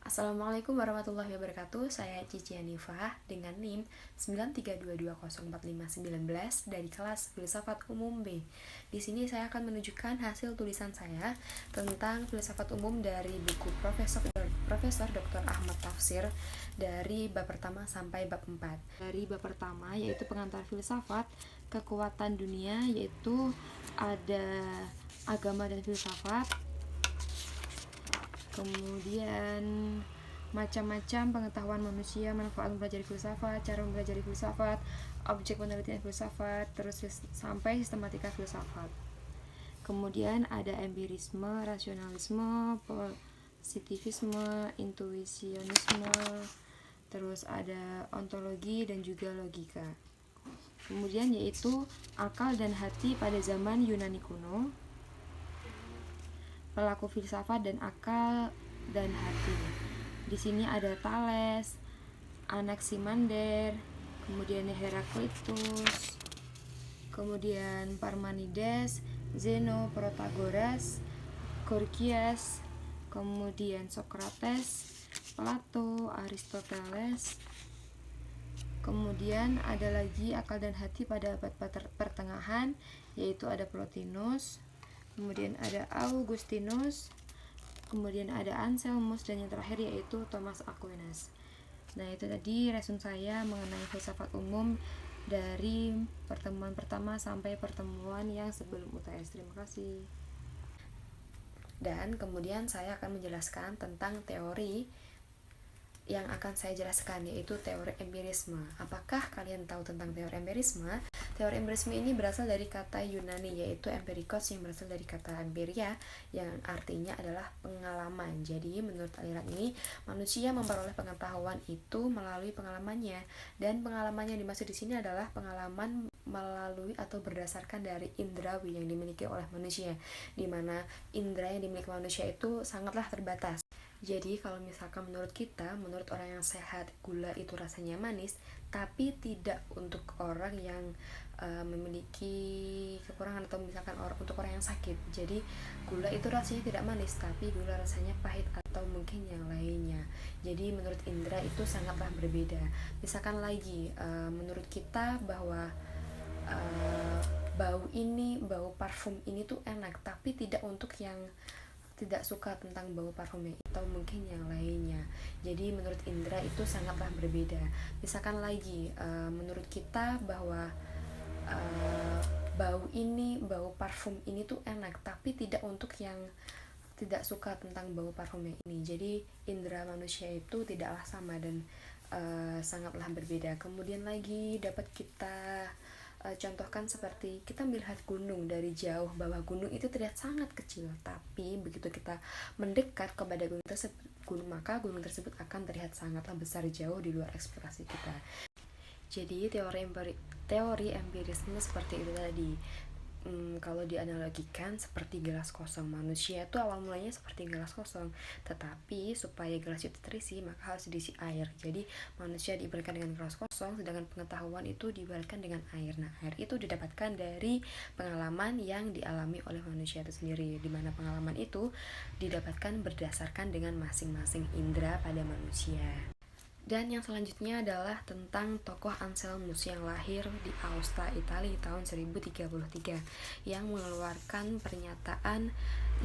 Assalamualaikum warahmatullahi wabarakatuh. Saya Cici Hanifah dengan NIM 932204519 dari kelas Filsafat Umum B. Di sini saya akan menunjukkan hasil tulisan saya tentang filsafat umum dari buku Profesor Dr. Ahmad Tafsir dari bab pertama sampai bab 4. Dari bab pertama yaitu pengantar filsafat, kekuatan dunia, yaitu ada agama dan filsafat. Kemudian macam-macam pengetahuan manusia, manfaat mempelajari filsafat, cara mempelajari filsafat, objek penelitian filsafat, terus sampai sistematika filsafat. Kemudian ada empirisme, rasionalisme, positivisme, intuisionisme, terus ada ontologi dan juga logika. Kemudian yaitu akal dan hati pada zaman Yunani kuno, pelaku filsafat dan akal dan hati. Di sini ada Thales, Anaximander, kemudian Heraklitus, kemudian Parmenides, Zeno, Protagoras, Gorgias, kemudian Socrates, Plato, Aristoteles. Kemudian ada lagi akal dan hati pada abad pertengahan, yaitu ada Plotinus, kemudian ada Augustinus, kemudian ada Anselmus, dan yang terakhir yaitu Thomas Aquinas. Nah, itu tadi resume saya mengenai filsafat umum dari pertemuan pertama sampai pertemuan yang sebelum UTS. Terima kasih. Dan kemudian saya akan menjelaskan tentang teori yang akan saya jelaskan, yaitu teori empirisme. Apakah kalian tahu tentang teori empirisme? Teori empirisme ini berasal dari kata Yunani, yaitu empirikos, yang berasal dari kata empiria, yang artinya adalah pengalaman. Jadi menurut aliran ini, manusia memperoleh pengetahuan itu melalui pengalamannya, dan pengalaman yang dimaksud di sini adalah pengalaman melalui atau berdasarkan dari indrawi yang dimiliki oleh manusia, di mana indera yang dimiliki manusia itu sangatlah terbatas. Jadi kalau misalkan menurut orang yang sehat, gula itu rasanya manis, tapi tidak untuk orang yang memiliki kekurangan, atau misalkan untuk orang yang sakit. Jadi gula itu rasanya tidak manis, tapi gula rasanya pahit atau mungkin yang lainnya. Jadi menurut indera itu sangatlah berbeda. Misalkan lagi menurut kita bahwa bau parfum ini tuh enak, tapi tidak untuk yang tidak suka tentang bau parfumnya atau mungkin yang lainnya. Jadi menurut indera itu sangatlah berbeda. Misalkan lagi menurut kita bahwa bau parfum ini tuh enak, tapi tidak untuk yang tidak suka tentang bau parfumnya ini. Jadi indera manusia itu tidaklah sama dan sangatlah berbeda. Kemudian lagi dapat kita contohkan seperti kita melihat gunung dari jauh, bahwa gunung itu terlihat sangat kecil, tapi begitu kita mendekat kepada gunung tersebut, maka gunung tersebut akan terlihat sangatlah besar, jauh di luar eksplorasi kita. Jadi teori empirisme seperti itu tadi. Kalau dianalogikan seperti gelas kosong, manusia itu awal mulanya seperti gelas kosong, tetapi supaya gelas itu terisi maka harus diisi air. Jadi manusia diibaratkan dengan gelas kosong, sedangkan pengetahuan itu diibaratkan dengan air. Nah, air itu didapatkan dari pengalaman yang dialami oleh manusia itu sendiri, di mana pengalaman itu didapatkan berdasarkan dengan masing-masing indera pada manusia. Dan yang selanjutnya adalah tentang tokoh Anselmus yang lahir di Aosta, Italia tahun 1033, yang mengeluarkan pernyataan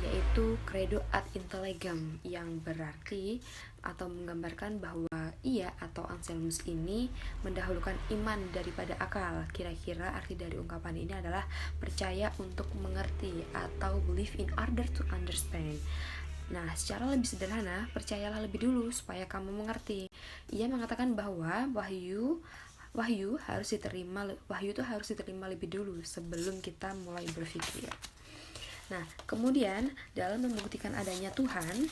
yaitu Credo ad intellegam, yang berarti atau menggambarkan bahwa ia atau Anselmus ini mendahulukan iman daripada akal. Kira-kira arti dari ungkapan ini adalah percaya untuk mengerti atau believe in order to understand. Nah, secara lebih sederhana, percayalah lebih dulu supaya kamu mengerti. Ia mengatakan bahwa wahyu itu harus diterima lebih dulu sebelum kita mulai berpikir. Nah, kemudian dalam membuktikan adanya Tuhan,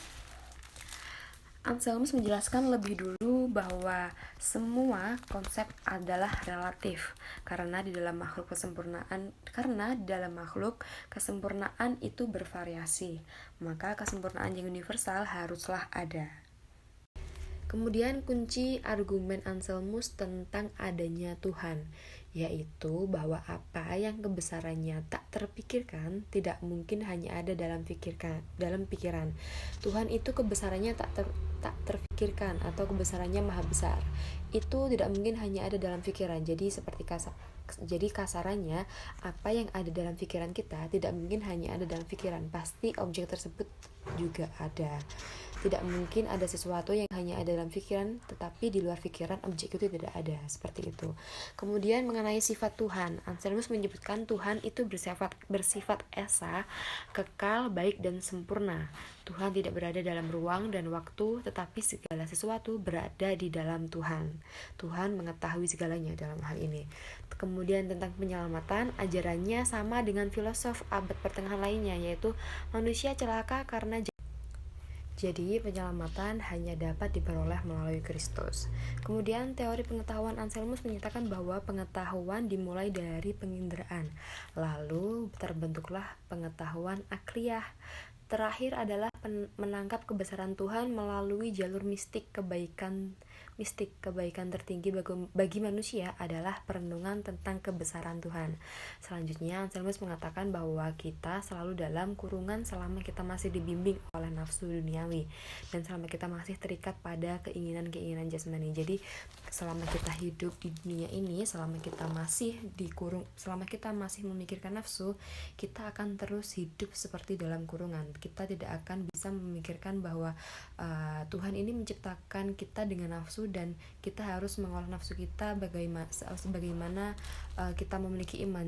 Anselmus menjelaskan lebih dulu bahwa semua konsep adalah relatif, karena di dalam makhluk kesempurnaan itu bervariasi, maka kesempurnaan yang universal haruslah ada. Kemudian kunci argumen Anselmus tentang adanya Tuhan, yaitu bahwa apa yang kebesarannya tak terpikirkan tidak mungkin hanya ada dalam pikiran. Tuhan itu kebesarannya tak terpikirkan atau kebesarannya maha besar. Itu tidak mungkin hanya ada dalam pikiran. Jadi kasarannya apa yang ada dalam pikiran kita tidak mungkin hanya ada dalam pikiran. Pasti objek tersebut juga ada. Tidak mungkin ada sesuatu yang hanya ada dalam pikiran, tetapi di luar pikiran objek itu tidak ada, seperti itu. Kemudian mengenai sifat Tuhan, Anselmus menyebutkan Tuhan itu bersifat esa, kekal, baik, dan sempurna. Tuhan tidak berada dalam ruang dan waktu, tetapi segala sesuatu berada di dalam Tuhan. Tuhan mengetahui segalanya dalam hal ini. Kemudian tentang penyelamatan, ajarannya sama dengan filosof abad pertengahan lainnya, yaitu manusia celaka karena jadi penyelamatan hanya dapat diperoleh melalui Kristus. Kemudian teori pengetahuan Anselmus menyatakan bahwa pengetahuan dimulai dari penginderaan, lalu terbentuklah pengetahuan akliyah. Terakhir adalah menangkap kebesaran Tuhan melalui jalur mistik. Kebaikan tertinggi bagi manusia adalah perenungan tentang kebesaran Tuhan. Selanjutnya, Anselmus mengatakan bahwa kita selalu dalam kurungan selama kita masih dibimbing oleh nafsu duniawi dan selama kita masih terikat pada keinginan-keinginan jasmani. Jadi, selama kita hidup di dunia ini, selama kita masih dikurung, selama kita masih memikirkan nafsu, kita akan terus hidup seperti dalam kurungan. Kita tidak akan bisa memikirkan bahwa Tuhan ini menciptakan kita dengan nafsu dan kita harus mengolah nafsu kita sebagaimana kita memiliki iman.